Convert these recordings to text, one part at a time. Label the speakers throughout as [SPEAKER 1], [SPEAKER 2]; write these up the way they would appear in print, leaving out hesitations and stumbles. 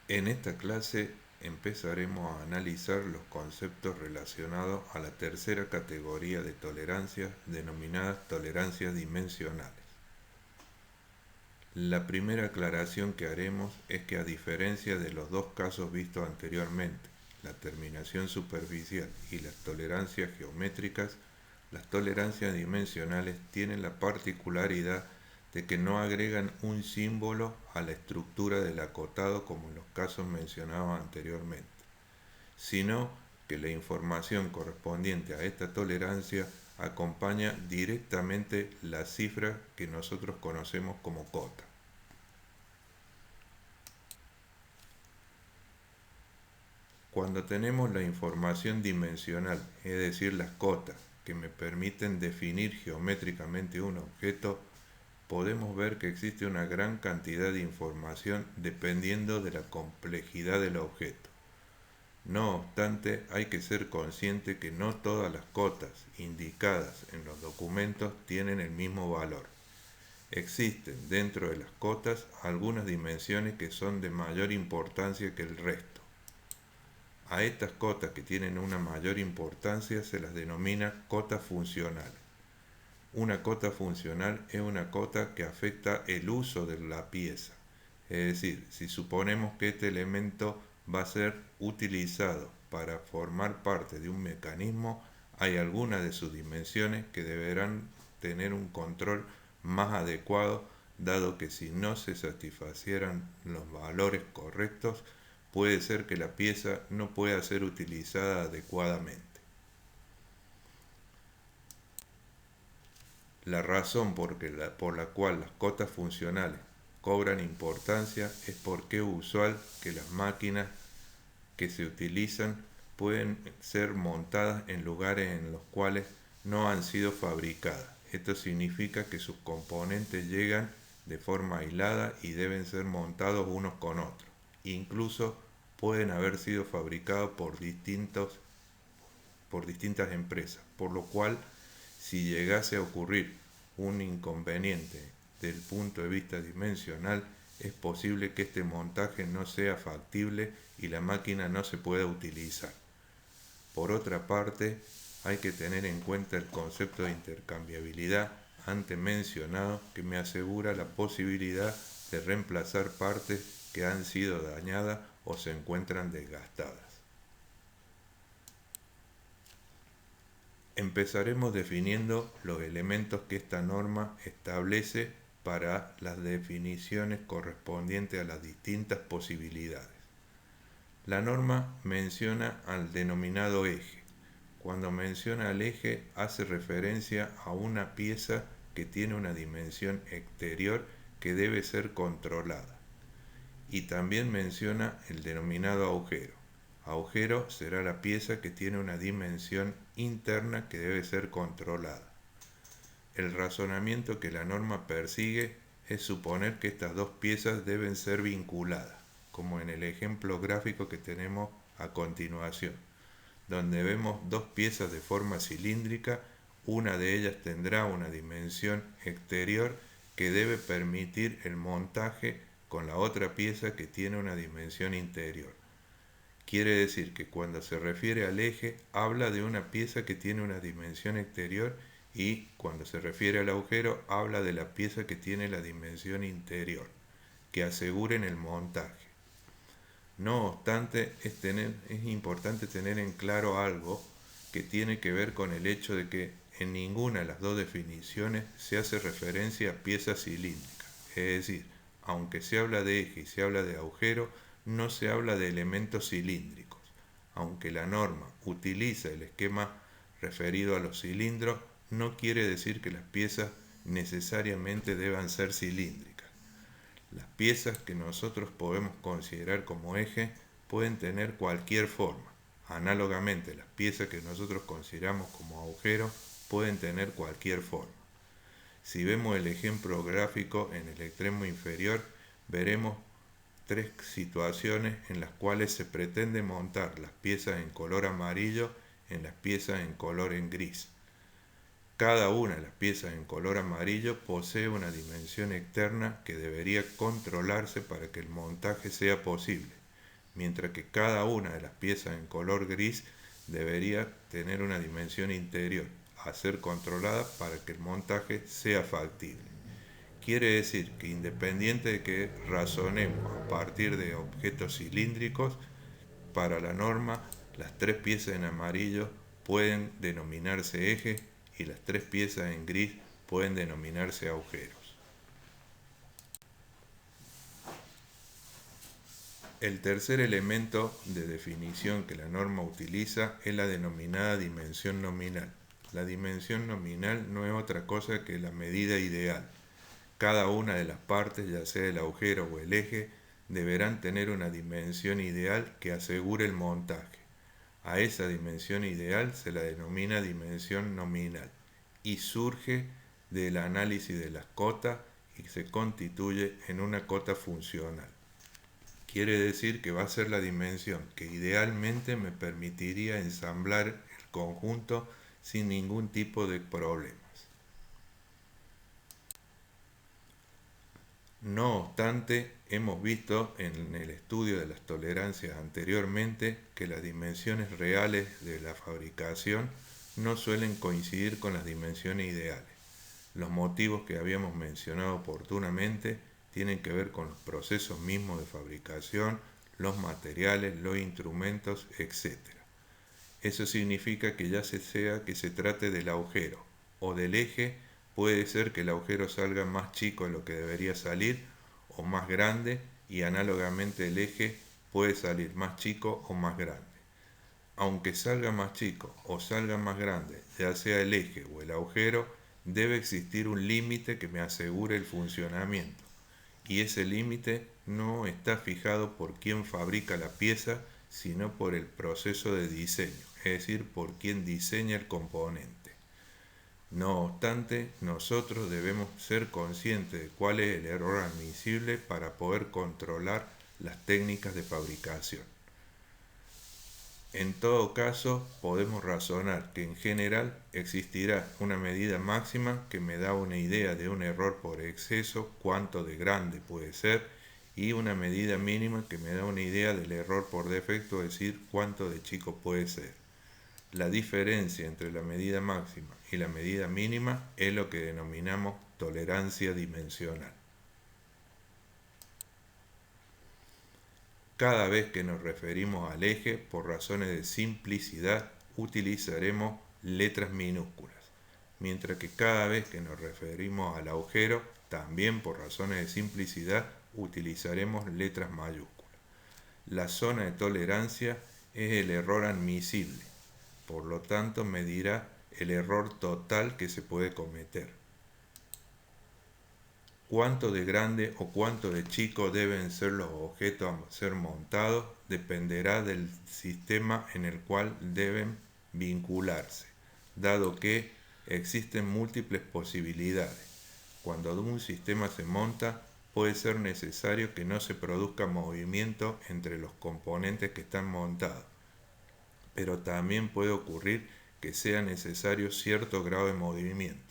[SPEAKER 1] En esta clase empezaremos a analizar los conceptos relacionados a la tercera categoría de tolerancias denominadas tolerancias dimensionales. La primera aclaración que haremos es que a diferencia de los dos casos vistos anteriormente, la terminación superficial y las tolerancias geométricas, las tolerancias dimensionales tienen la particularidad de que no agregan un símbolo a la estructura del acotado como en los casos mencionados anteriormente, sino que la información correspondiente a esta tolerancia acompaña directamente la cifra que nosotros conocemos como cota. Cuando tenemos la información dimensional, es decir, las cotas, que me permiten definir geométricamente un objeto, podemos ver que existe una gran cantidad de información dependiendo de la complejidad del objeto. No obstante, hay que ser consciente que no todas las cotas indicadas en los documentos tienen el mismo valor. Existen dentro de las cotas algunas dimensiones que son de mayor importancia que el resto. A estas cotas que tienen una mayor importancia se las denomina cotas funcionales. Una cota funcional es una cota que afecta el uso de la pieza. Es decir, si suponemos que este elemento va a ser utilizado para formar parte de un mecanismo, hay algunas de sus dimensiones que deberán tener un control más adecuado, dado que si no se satisfacieran los valores correctos, puede ser que la pieza no pueda ser utilizada adecuadamente. La razón por la cual las cotas funcionales cobran importancia es porque es usual que las máquinas que se utilizan pueden ser montadas en lugares en los cuales no han sido fabricadas. Esto significa que sus componentes llegan de forma aislada y deben ser montados unos con otros. Incluso pueden haber sido fabricados por distintas empresas, por lo cual si llegase a ocurrir un inconveniente del punto de vista dimensional, es posible que este montaje no sea factible y la máquina no se pueda utilizar. Por otra parte, hay que tener en cuenta el concepto de intercambiabilidad antes mencionado, que me asegura la posibilidad de reemplazar partes que han sido dañadas o se encuentran desgastadas. Empezaremos definiendo los elementos que esta norma establece para las definiciones correspondientes a las distintas posibilidades. La norma menciona al denominado eje. Cuando menciona al eje hace referencia a una pieza que tiene una dimensión exterior que debe ser controlada. Y también menciona el denominado agujero. Agujero será la pieza que tiene una dimensión interna que debe ser controlada. El razonamiento que la norma persigue es suponer que estas dos piezas deben ser vinculadas, como en el ejemplo gráfico que tenemos a continuación, donde vemos dos piezas de forma cilíndrica, una de ellas tendrá una dimensión exterior que debe permitir el montaje con la otra pieza que tiene una dimensión interior. Quiere decir que cuando se refiere al eje, habla de una pieza que tiene una dimensión exterior y cuando se refiere al agujero, habla de la pieza que tiene la dimensión interior, que aseguren el montaje. No obstante, es importante tener en claro algo que tiene que ver con el hecho de que en ninguna de las dos definiciones se hace referencia a piezas cilíndricas. Es decir, aunque se habla de eje y se habla de agujero, no se habla de elementos cilíndricos. Aunque la norma utiliza el esquema referido a los cilindros, no quiere decir que las piezas necesariamente deban ser cilíndricas. Las piezas que nosotros podemos considerar como eje pueden tener cualquier forma. Análogamente, las piezas que nosotros consideramos como agujero pueden tener cualquier forma. Si vemos el ejemplo gráfico en el extremo inferior, veremos tres situaciones en las cuales se pretende montar las piezas en color amarillo en las piezas en color en gris. Cada una de las piezas en color amarillo posee una dimensión externa que debería controlarse para que el montaje sea posible. mientras que cada una de las piezas en color gris debería tener una dimensión interior a ser controlada para que el montaje sea factible. Quiere decir que independiente de que razonemos a partir de objetos cilíndricos, para la norma las tres piezas en amarillo pueden denominarse ejes y las tres piezas en gris pueden denominarse agujeros. El tercer elemento de definición que la norma utiliza es la denominada dimensión nominal. La dimensión nominal no es otra cosa que la medida ideal. Cada una de las partes, ya sea el agujero o el eje, deberán tener una dimensión ideal que asegure el montaje. A esa dimensión ideal se la denomina dimensión nominal y surge del análisis de las cotas y se constituye en una cota funcional. Quiere decir que va a ser la dimensión que idealmente me permitiría ensamblar el conjunto sin ningún tipo de problemas. No obstante, hemos visto en el estudio de las tolerancias anteriormente que las dimensiones reales de la fabricación no suelen coincidir con las dimensiones ideales. Los motivos que habíamos mencionado oportunamente tienen que ver con los procesos mismos de fabricación, los materiales, los instrumentos, etc. Eso significa que ya sea que se trate del agujero o del eje, puede ser que el agujero salga más chico de lo que debería salir o más grande, y análogamente el eje puede salir más chico o más grande. Aunque salga más chico o salga más grande, ya sea el eje o el agujero, debe existir un límite que me asegure el funcionamiento, y ese límite no está fijado por quien fabrica la pieza, sino por el proceso de diseño, es decir, por quien diseña el componente. No obstante, nosotros debemos ser conscientes de cuál es el error admisible para poder controlar las técnicas de fabricación. En todo caso, podemos razonar que en general existirá una medida máxima que me da una idea de un error por exceso, cuánto de grande puede ser, y una medida mínima que me da una idea del error por defecto, es decir, cuánto de chico puede ser. La diferencia entre la medida máxima y la medida mínima es lo que denominamos tolerancia dimensional. Cada vez que nos referimos al eje, por razones de simplicidad, utilizaremos letras minúsculas, mientras que cada vez que nos referimos al agujero, también por razones de simplicidad, utilizaremos letras mayúsculas. La zona de tolerancia es el error admisible, por lo tanto medirá el error total que se puede cometer. Cuánto de grande o cuánto de chico deben ser los objetos a ser montados dependerá del sistema en el cual deben vincularse, dado que existen múltiples posibilidades. Cuando un sistema se monta, puede ser necesario que no se produzca movimiento entre los componentes que están montados, pero también puede ocurrir que sea necesario cierto grado de movimiento.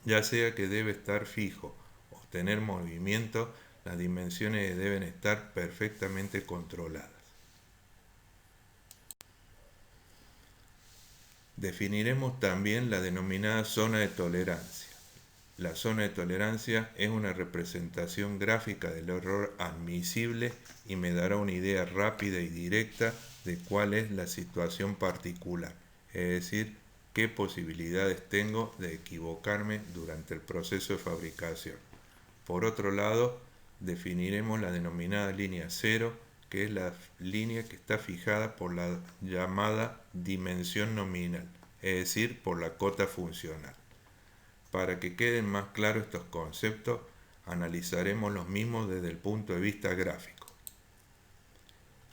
[SPEAKER 1] Ya sea que debe estar fijo o tener movimiento, las dimensiones deben estar perfectamente controladas. Definiremos también la denominada zona de tolerancia. La zona de tolerancia es una representación gráfica del error admisible y me dará una idea rápida y directa de cuál es la situación particular, es decir, qué posibilidades tengo de equivocarme durante el proceso de fabricación. Por otro lado, definiremos la denominada línea cero, que es la línea que está fijada por la llamada dimensión nominal, es decir, por la cota funcional. Para que queden más claros estos conceptos, analizaremos los mismos desde el punto de vista gráfico.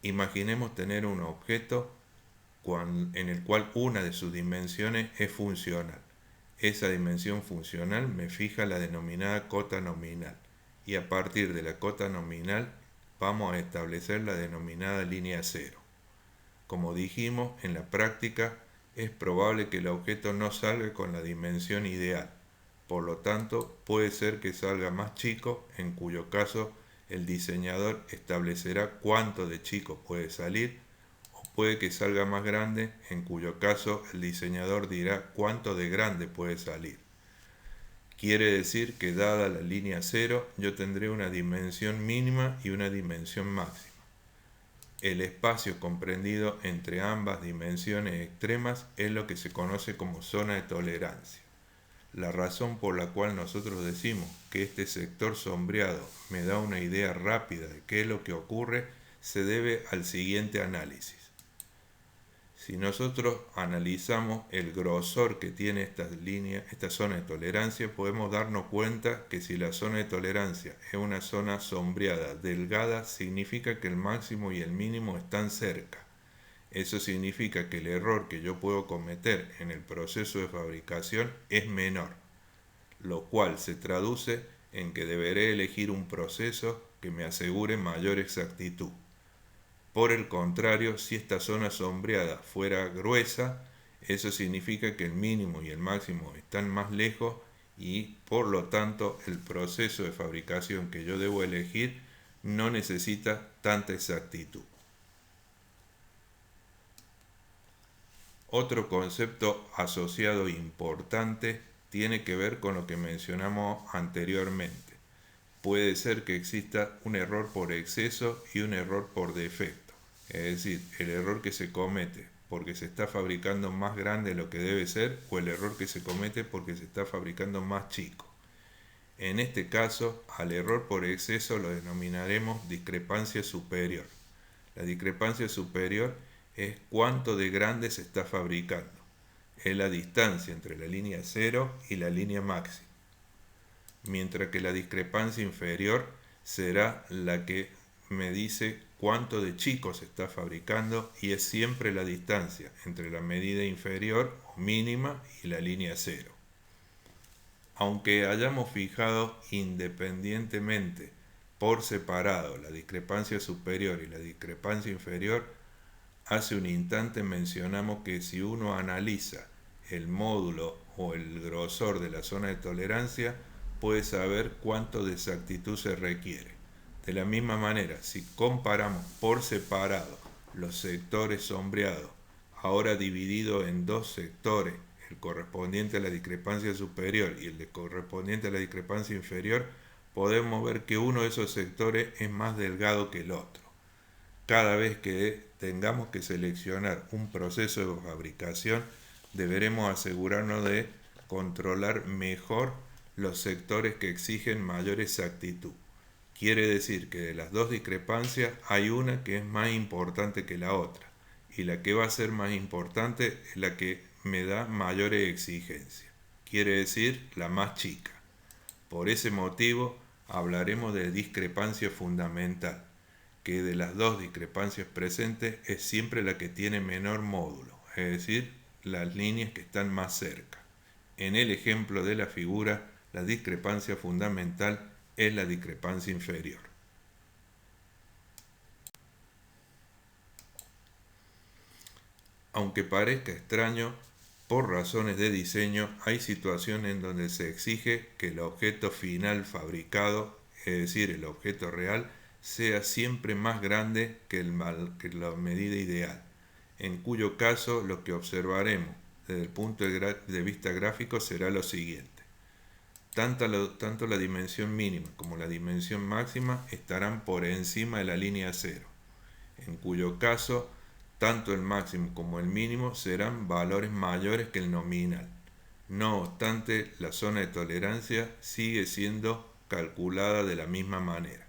[SPEAKER 1] Imaginemos tener un objeto en el cual una de sus dimensiones es funcional. Esa dimensión funcional me fija la denominada cota nominal, y a partir de la cota nominal vamos a establecer la denominada línea cero. Como dijimos, en la práctica es probable que el objeto no salga con la dimensión ideal. Por lo tanto, puede ser que salga más chico, en cuyo caso el diseñador establecerá cuánto de chico puede salir, o puede que salga más grande, en cuyo caso el diseñador dirá cuánto de grande puede salir. Quiere decir que dada la línea 0, yo tendré una dimensión mínima y una dimensión máxima. El espacio comprendido entre ambas dimensiones extremas es lo que se conoce como zona de tolerancia. La razón por la cual nosotros decimos que este sector sombreado me da una idea rápida de qué es lo que ocurre se debe al siguiente análisis. Si nosotros analizamos el grosor que tiene esta zona de tolerancia, podemos darnos cuenta que si la zona de tolerancia es una zona sombreada, delgada, significa que el máximo y el mínimo están cerca. Eso significa que el error que yo puedo cometer en el proceso de fabricación es menor, lo cual se traduce en que deberé elegir un proceso que me asegure mayor exactitud. Por el contrario, si esta zona sombreada fuera gruesa, eso significa que el mínimo y el máximo están más lejos y por lo tanto el proceso de fabricación que yo debo elegir no necesita tanta exactitud. Otro concepto asociado importante tiene que ver con lo que mencionamos anteriormente. Puede ser que exista un error por exceso y un error por defecto. Es decir, el error que se comete porque se está fabricando más grande de lo que debe ser o el error que se comete porque se está fabricando más chico. En este caso, al error por exceso lo denominaremos discrepancia superior. La discrepancia superior es cuánto de grande se está fabricando. Es la distancia entre la línea 0 y la línea máxima. Mientras que la discrepancia inferior será la que me dice cuánto de chico se está fabricando y es siempre la distancia entre la medida inferior o mínima y la línea 0. Aunque hayamos fijado independientemente por separado la discrepancia superior y la discrepancia inferior, hace un instante mencionamos que si uno analiza el módulo o el grosor de la zona de tolerancia, puede saber cuánto de exactitud se requiere. De la misma manera, si comparamos por separado los sectores sombreados, ahora divididos en dos sectores, el correspondiente a la discrepancia superior y el correspondiente a la discrepancia inferior, podemos ver que uno de esos sectores es más delgado que el otro. Cada vez que tengamos que seleccionar un proceso de fabricación, deberemos asegurarnos de controlar mejor los sectores que exigen mayor exactitud. Quiere decir que de las dos discrepancias hay una que es más importante que la otra, y la que va a ser más importante es la que me da mayores exigencias. Quiere decir la más chica. Por ese motivo hablaremos de discrepancia fundamental, que de las dos discrepancias presentes es siempre la que tiene menor módulo, es decir, las líneas que están más cerca. En el ejemplo de la figura, la discrepancia fundamental es la discrepancia inferior. Aunque parezca extraño, por razones de diseño hay situaciones en donde se exige que el objeto final fabricado, es decir, el objeto real, sea siempre más grande que la medida ideal, en cuyo caso lo que observaremos desde el punto de vista gráfico será lo siguiente. Tanto la dimensión mínima como la dimensión máxima estarán por encima de la línea 0, en cuyo caso tanto el máximo como el mínimo serán valores mayores que el nominal. No obstante, la zona de tolerancia sigue siendo calculada de la misma manera.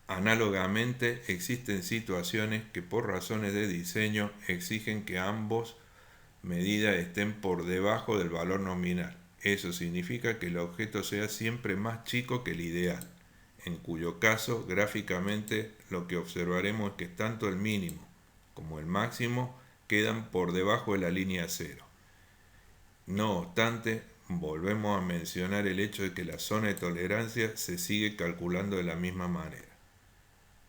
[SPEAKER 1] Análogamente, existen situaciones que por razones de diseño exigen que ambos medidas estén por debajo del valor nominal. Eso significa que el objeto sea siempre más chico que el ideal, en cuyo caso gráficamente lo que observaremos es que tanto el mínimo como el máximo quedan por debajo de la línea 0. No obstante, volvemos a mencionar el hecho de que la zona de tolerancia se sigue calculando de la misma manera.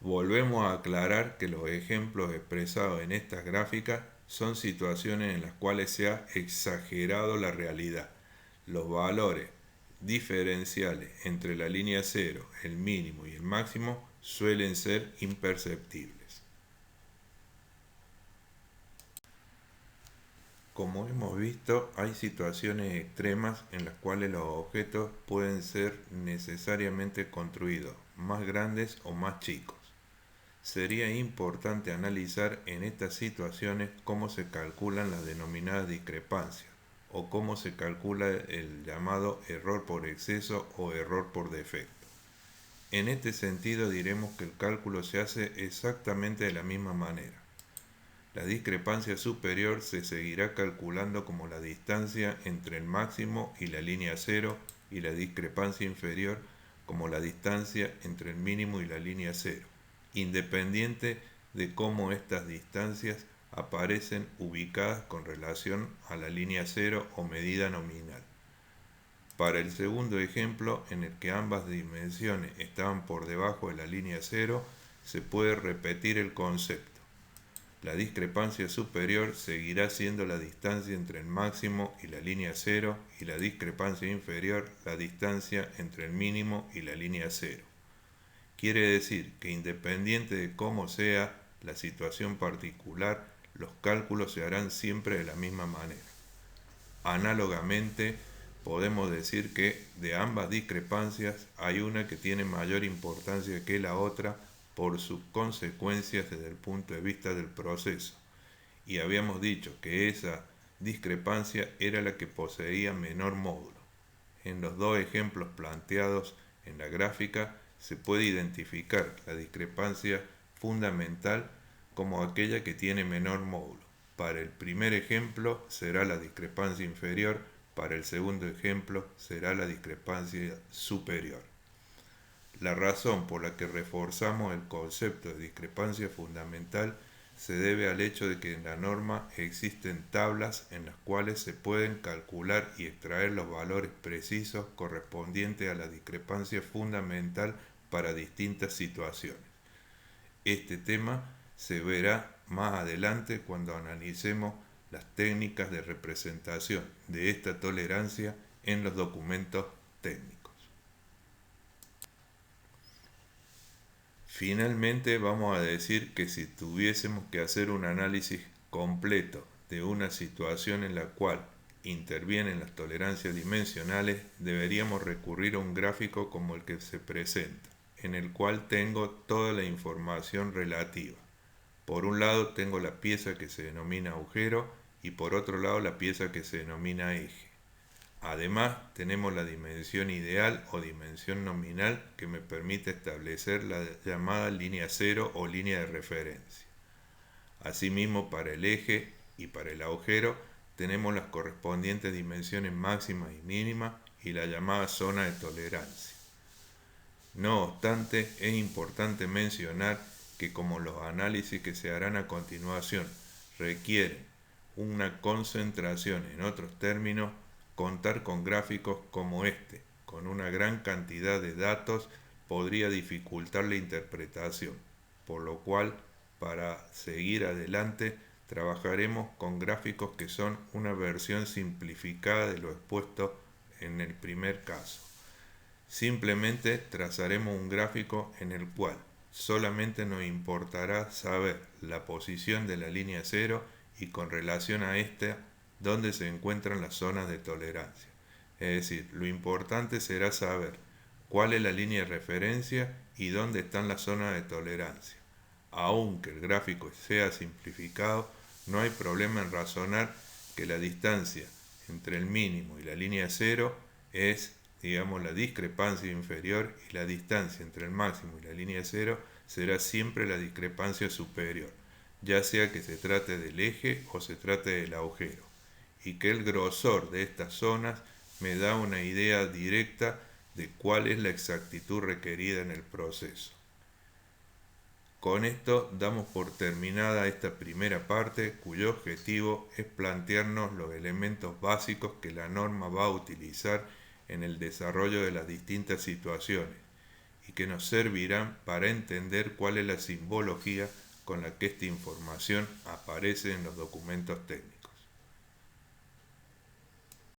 [SPEAKER 1] Volvemos a aclarar que los ejemplos expresados en estas gráficas son situaciones en las cuales se ha exagerado la realidad. Los valores diferenciales entre la línea 0, el mínimo y el máximo suelen ser imperceptibles. Como hemos visto, hay situaciones extremas en las cuales los objetos pueden ser necesariamente construidos más grandes o más chicos. Sería importante analizar en estas situaciones cómo se calculan las denominadas discrepancias o cómo se calcula el llamado error por exceso o error por defecto. En este sentido diremos que el cálculo se hace exactamente de la misma manera. La discrepancia superior se seguirá calculando como la distancia entre el máximo y la línea 0 y la discrepancia inferior como la distancia entre el mínimo y la línea 0, independiente de cómo estas distancias aparecen ubicadas con relación a la línea 0 o medida nominal. Para el segundo ejemplo, en el que ambas dimensiones estaban por debajo de la línea 0, se puede repetir el concepto. La discrepancia superior seguirá siendo la distancia entre el máximo y la línea 0 y la discrepancia inferior la distancia entre el mínimo y la línea 0. Quiere decir que independiente de cómo sea la situación particular, los cálculos se harán siempre de la misma manera. Análogamente, podemos decir que de ambas discrepancias hay una que tiene mayor importancia que la otra por sus consecuencias desde el punto de vista del proceso, y habíamos dicho que esa discrepancia era la que poseía menor módulo. En los dos ejemplos planteados en la gráfica se puede identificar la discrepancia fundamental como aquella que tiene menor módulo. Para el primer ejemplo será la discrepancia inferior, para el segundo ejemplo será la discrepancia superior. La razón por la que reforzamos el concepto de discrepancia fundamental se debe al hecho de que en la norma existen tablas en las cuales se pueden calcular y extraer los valores precisos correspondientes a la discrepancia fundamental para distintas situaciones. Este tema se verá más adelante cuando analicemos las técnicas de representación de esta tolerancia en los documentos técnicos. Finalmente vamos a decir que si tuviésemos que hacer un análisis completo de una situación en la cual intervienen las tolerancias dimensionales, deberíamos recurrir a un gráfico como el que se presenta, en el cual tengo toda la información relativa. Por un lado tengo la pieza que se denomina agujero y por otro lado la pieza que se denomina eje. Además, tenemos la dimensión ideal o dimensión nominal que me permite establecer la llamada línea 0 o línea de referencia. Asimismo, para el eje y para el agujero tenemos las correspondientes dimensiones máximas y mínimas y la llamada zona de tolerancia. No obstante, es importante mencionar que como los análisis que se harán a continuación requieren una concentración en otros términos, contar con gráficos como este, con una gran cantidad de datos, podría dificultar la interpretación, por lo cual, para seguir adelante, trabajaremos con gráficos que son una versión simplificada de lo expuesto en el primer caso. Simplemente trazaremos un gráfico en el cual solamente nos importará saber la posición de la línea 0 y con relación a esta dónde se encuentran las zonas de tolerancia. Es decir, lo importante será saber cuál es la línea de referencia y dónde están las zonas de tolerancia. Aunque el gráfico sea simplificado, no hay problema en razonar que la distancia entre el mínimo y la línea 0 es, digamos, la discrepancia inferior y la distancia entre el máximo y la línea 0 será siempre la discrepancia superior, ya sea que se trate del eje o se trate del agujero, y que el grosor de estas zonas me da una idea directa de cuál es la exactitud requerida en el proceso. Con esto damos por terminada esta primera parte, cuyo objetivo es plantearnos los elementos básicos que la norma va a utilizar en el desarrollo de las distintas situaciones y que nos servirán para entender cuál es la simbología con la que esta información aparece en los documentos técnicos.